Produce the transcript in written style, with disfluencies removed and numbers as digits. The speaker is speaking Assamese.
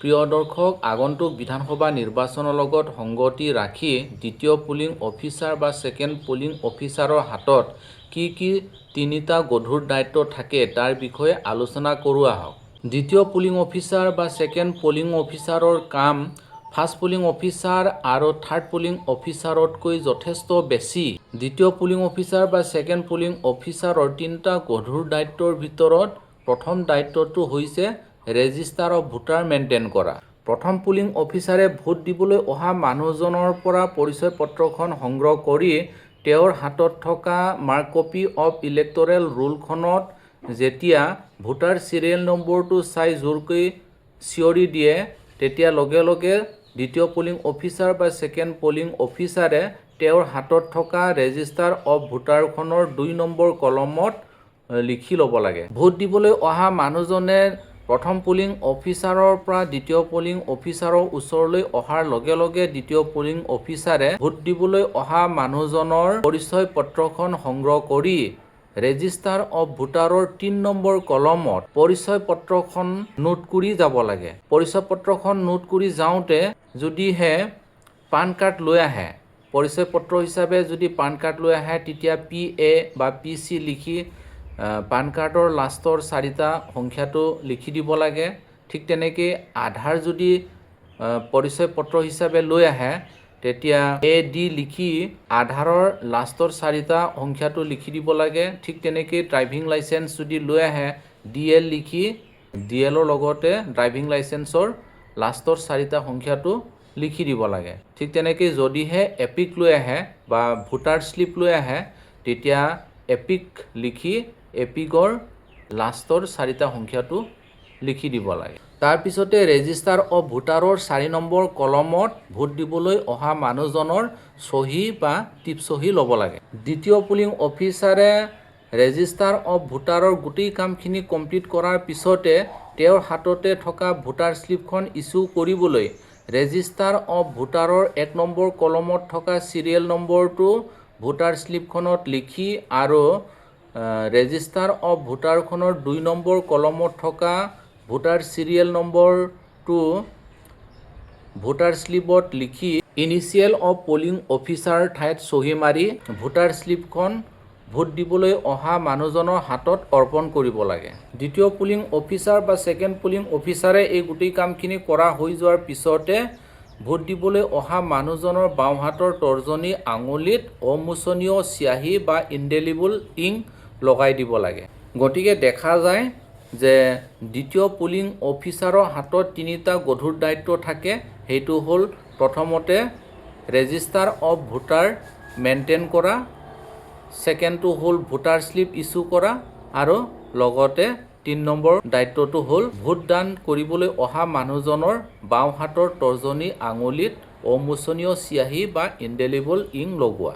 প্ৰিয় দৰ্শক, আগন্তুক বিধানসভা নিৰ্বাচনৰ লগত সংগতি ৰাখি দ্বিতীয় পুলিং অফিচাৰ বা ছেকেণ্ড পুলিং অফিচাৰৰ হাতত কি তিনিটা গধুৰ দায়িত্ব থাকে তাৰ বিষয়ে আলোচনা কৰোঁ আহক। দ্বিতীয় পুলিং অফিচাৰ বা ছেকেণ্ড পুলিং অফিচাৰৰ কাম ফাৰ্ষ্ট পুলিং অফিচাৰ আৰু থাৰ্ড পুলিং অফিচাৰতকৈ যথেষ্ট বেছি। দ্বিতীয় পুলিং অফিচাৰ বা ছেকেণ্ড পুলিং অফিচাৰৰ তিনিটা গধুৰ দায়িত্বৰ ভিতৰত প্ৰথম দায়িত্বটো হৈছে ৰেজিষ্টাৰ অফ ভোটাৰ মেইনটেইন কৰা। প্ৰথম পুলিং অফিচাৰে ভোট দিবলৈ অহা মানুহজনৰ পৰা পৰিচয় পত্ৰখন সংগ্ৰহ কৰি তেওঁৰ হাতত থকা মাৰ্ক কপি অফ ইলেক্টৰেল ৰোলখনত যেতিয়া ভোটাৰ চিৰিয়েল নম্বৰটো চাই জোৰকৈ চিঞৰি দিয়ে, তেতিয়া লগে লগে দ্বিতীয় পুলিং অফিচাৰ বা ছেকেণ্ড পুলিং অফিচাৰে তেওঁৰ হাতত থকা ৰেজিষ্টাৰ অফ ভোটাৰখনৰ 2 নম্বৰ কলমত লিখি ল'ব লাগে। ভোট দিবলৈ অহা মানুহজনে প্ৰথম পুলিং অফিচাৰৰ পৰা দ্বিতীয় পুলিং অফিচাৰৰ ওচৰলৈ অহাৰ লগে লগে দ্বিতীয় পুলিং অফিচাৰে ভোট দিবলৈ অহা মানুহজনৰ পৰিচয় পত্ৰখন সংগ্ৰহ কৰি ৰেজিষ্টাৰ অফ ভোটাৰৰ 3 নম্বৰ কলমত পৰিচয় পত্ৰখন নোট কৰি যাব লাগে। পৰিচয় পত্ৰখন নোট কৰি যাওঁতে যদিহে পান কাৰ্ড লৈ আহে, পৰিচয় পত্ৰ হিচাপে যদি পান কাৰ্ড লৈ আহে, তেতিয়া PA বা PC লিখি পান কাৰ্ডৰ লাষ্টৰ 4টা সংখ্যাটো লিখি দিব লাগে। ঠিক তেনেকৈ আধাৰ যদি পৰিচয় পত্ৰ হিচাপে লৈ আহে, তেতিয়া AD লিখি আধাৰৰ লাষ্টৰ 4টা সংখ্যাটো লিখি দিব লাগে। ঠিক তেনেকৈ ড্ৰাইভিং লাইচেন্স যদি লৈ আহে, DL লিখি DLৰ লগতে ড্ৰাইভিং লাইচেন্সৰ লাষ্টৰ 4টা সংখ্যাটো লিখি দিব লাগে। ঠিক তেনেকৈ যদিহে এপিক লৈ আহে বা ভোটাৰ শ্লিপ লৈ আহে, তেতিয়া এপিক লিখি এপিকৰ লাষ্টৰ 4টা সংখ্যাটো লিখি দিব লাগে। তাৰপিছতে ৰেজিষ্টাৰ অফ ভোটাৰৰ 4 নম্বৰ কলমত ভোট দিবলৈ অহা মানুহজনৰ চহী বা টিপচহী ল'ব লাগে। দ্বিতীয় পুলিং অফিচাৰে ৰেজিষ্টাৰ অফ ভোটাৰৰ গোটেই কামখিনি কমপ্লিট কৰাৰ পিছতে তেওঁৰ হাততে থকা ভোটাৰ শ্লিপখন ইছ্যু কৰিবলৈ ৰেজিষ্টাৰ অফ ভোটাৰৰ 1 নম্বৰ কলমত থকা চিৰিয়েল নম্বৰটো ভোটাৰ শ্লিপখনত লিখি আৰু ৰেজিষ্টাৰ অফ ভোটাৰখনৰ 2 নম্বৰ কলমত থকা ভোটাৰ চিৰিয়েল নম্বৰটো ভোটাৰ শ্লিপত লিখি ইনিচিয়েল অফ পুলিং অফিচাৰ ঠাইত চহী মাৰি ভোটাৰ শ্লিপখন ভোট দিবলৈ অহা মানুহজনৰ হাতত অৰ্পণ কৰিব লাগে। দ্বিতীয় পুলিং অফিচাৰ বা ছেকেণ্ড পুলিং অফিচাৰে এই গোটেই কামখিনি কৰা হৈ যোৱাৰ পিছতে ভোট দিবলৈ অহা মানুহজনৰ বাওঁ হাতৰ তৰ্জনী আঙুলিত অমোচনীয় চিয়াহী বা ইনডেলিবল ইংক লগাই দিব লাগে। গতিকে দেখা যায় যে দ্বিতীয় পুলিং অফিচাৰৰ হাতত 3টা গধুৰ দায়িত্ব থাকে। সেইটো হ'ল প্ৰথমতে ৰেজিষ্টাৰ অফ ভোটাৰ মেইনটেইন কৰা, ছেকেণ্ডটো হ'ল ভোটাৰ শ্লিপ ইছ্যু কৰা, আৰু লগতে 3 নম্বৰ দায়িত্বটো হ'ল ভোটদান কৰিবলৈ অহা মানুহজনৰ বাওঁ হাতৰ তৰ্জনী আঙুলিত অমোচনীয় চিয়াহী বা ইনডেলিবল ইংক লগোৱা।